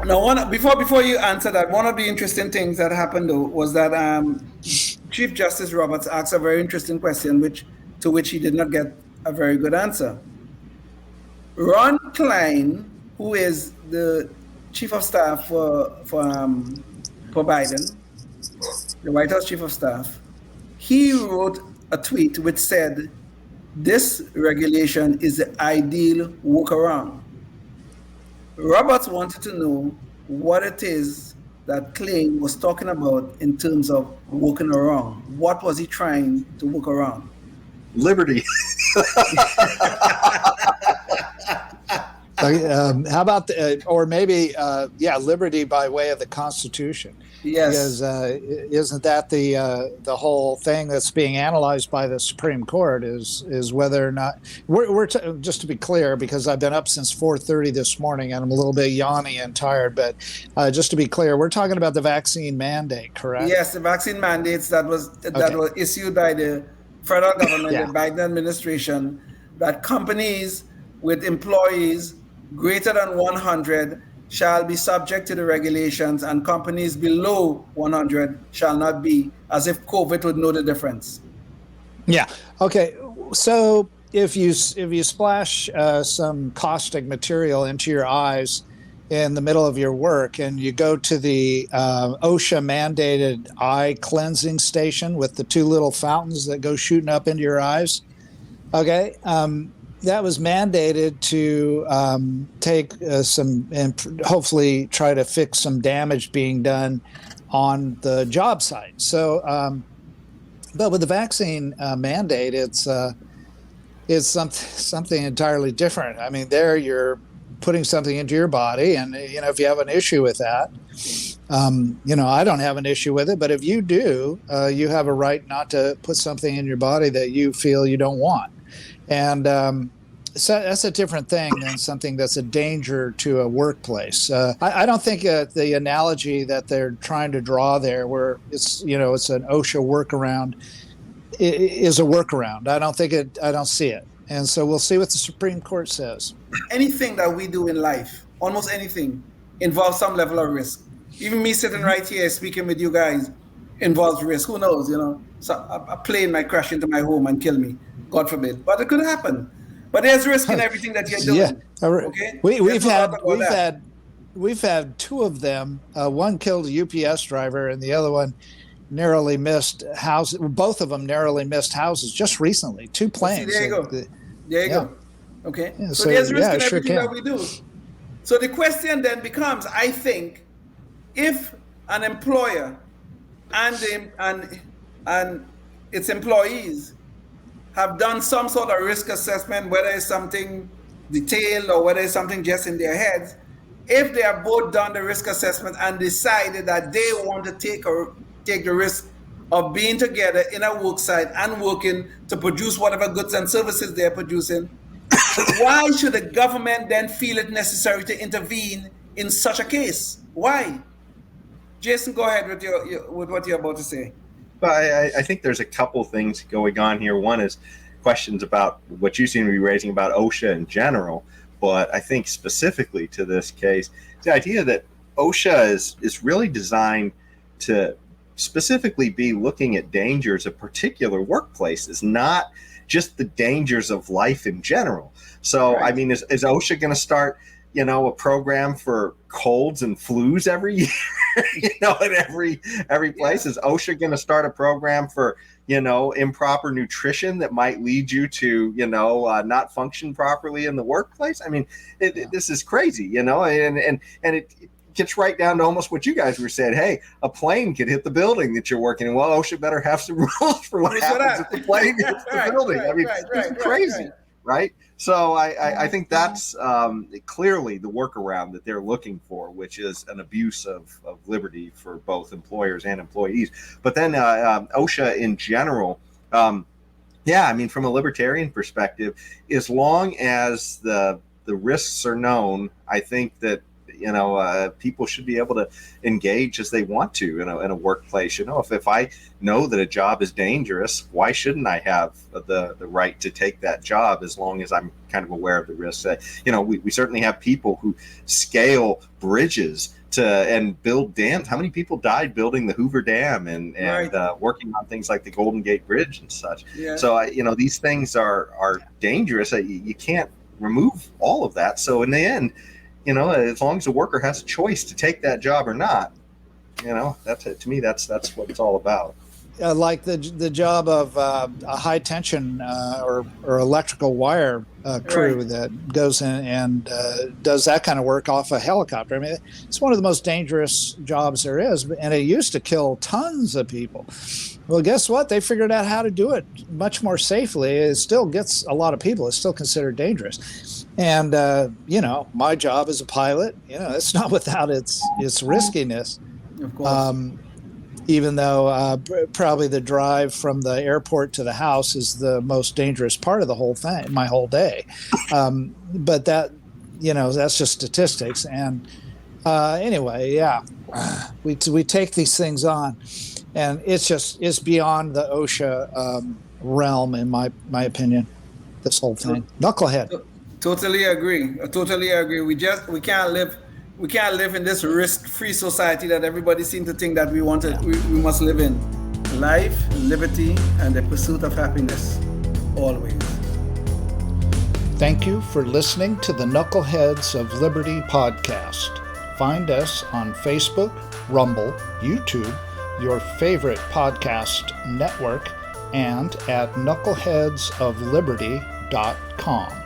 Now, before you answer that, one of the interesting things that happened though was that Chief Justice Roberts asked a very interesting question, which he did not get a very good answer. Ron Klein, who is the chief of staff for Biden, the White House chief of staff, he wrote a tweet which said, "This regulation is the ideal workaround." Roberts wanted to know what it is that Klein was talking about in terms of working around. What was he trying to work around? Liberty. How about or maybe liberty by way of the Constitution? Yes. Because isn't that the whole thing that's being analyzed by the Supreme Court is whether or not just to be clear, because I've been up since 4:30 this morning and I'm a little bit yawny and tired, but just to be clear, we're talking about the vaccine mandate, correct? Yes, the vaccine mandates that was issued by the federal government, the Biden administration, that companies with employees greater than 100 shall be subject to the regulations, and companies below 100 shall not be, as if COVID would know the difference. Yeah. Okay. So if you splash some caustic material into your eyes in the middle of your work, and you go to the OSHA mandated eye cleansing station with the two little fountains that go shooting up into your eyes, okay. That was mandated to take some and hopefully try to fix some damage being done on the job site. So, but with the vaccine mandate, it's something entirely different. I mean, there you're putting something into your body, and if you have an issue with that, I don't have an issue with it, but if you do, you have a right not to put something in your body that you feel you don't want. And so that's a different thing than something that's a danger to a workplace. I don't think the analogy that they're trying to draw there, where it's an OSHA workaround, is a workaround. I don't see it. And so we'll see what the Supreme Court says. Anything that we do in life, almost anything, involves some level of risk. Even me sitting right here speaking with you guys involves risk. Who knows, So a plane might crash into my home and kill me, God forbid. But it could happen. But there's risk in everything that you're doing. Yeah. Okay? We've had two of them. One killed a UPS driver, and the other one narrowly missed houses. Both of them narrowly missed houses just recently. Two planes. See, there you go. There you go. Okay. Yeah, so there's risk in sure everything that we do. So the question then becomes, I think, if an employer and its employees have done some sort of risk assessment, whether it's something detailed or whether it's something just in their heads, if they have both done the risk assessment and decided that they want to take the risk of being together in a work site and working to produce whatever goods and services they're producing, why should the government then feel it necessary to intervene in such a case? Why? Jason, go ahead with what you're about to say. But I think there's a couple things going on here. One is questions about what you seem to be raising about OSHA in general, but I think specifically to this case, the idea that OSHA is really designed to specifically be looking at dangers of particular workplaces, not just the dangers of life in general. So, right. I mean, is OSHA going to start, a program for colds and flus every year? At every place? Is OSHA going to start a program for, improper nutrition that might lead you to, not function properly in the workplace? I mean, this is crazy, and it gets right down to almost what you guys were saying. Hey, a plane could hit the building that you're working in. Well, OSHA better have some rules for what happens if the plane hits the building. I mean, it's crazy, right? So I think that's clearly the workaround that they're looking for, which is an abuse of liberty for both employers and employees. But then OSHA in general, from a libertarian perspective, as long as the risks are known, I think that people should be able to engage as they want to in a workplace. If I know that a job is dangerous, why shouldn't I have the right to take that job as long as I'm kind of aware of the risks? We certainly have people who scale bridges and build dams. How many people died building the Hoover Dam and Right. working on things like the Golden Gate Bridge and such? Yeah. So these things are dangerous. You can't remove all of that. So in the end, as long as the worker has a choice to take that job or not, that's it. To me, that's what it's all about. Like the job of a high tension or electrical wire crew Right. that goes in and does that kind of work off a helicopter. I mean, it's one of the most dangerous jobs there is, and it used to kill tons of people. Well, guess what? They figured out how to do it much more safely. It still gets a lot of people. It's still considered dangerous. And, my job as a pilot, it's not without its riskiness. Of course. Even though probably the drive from the airport to the house is the most dangerous part of the whole thing, my whole day. But that's just statistics. And anyway, yeah, we take these things on, and it's beyond the OSHA realm, in my opinion. This whole thing, knucklehead. Totally agree. I totally agree. We can't live in this risk-free society that everybody seems to think that we must live in. Life, liberty, and the pursuit of happiness, always. Thank you for listening to the Knuckleheads of Liberty podcast. Find us on Facebook, Rumble, YouTube, your favorite podcast network, and at knuckleheadsofliberty.com.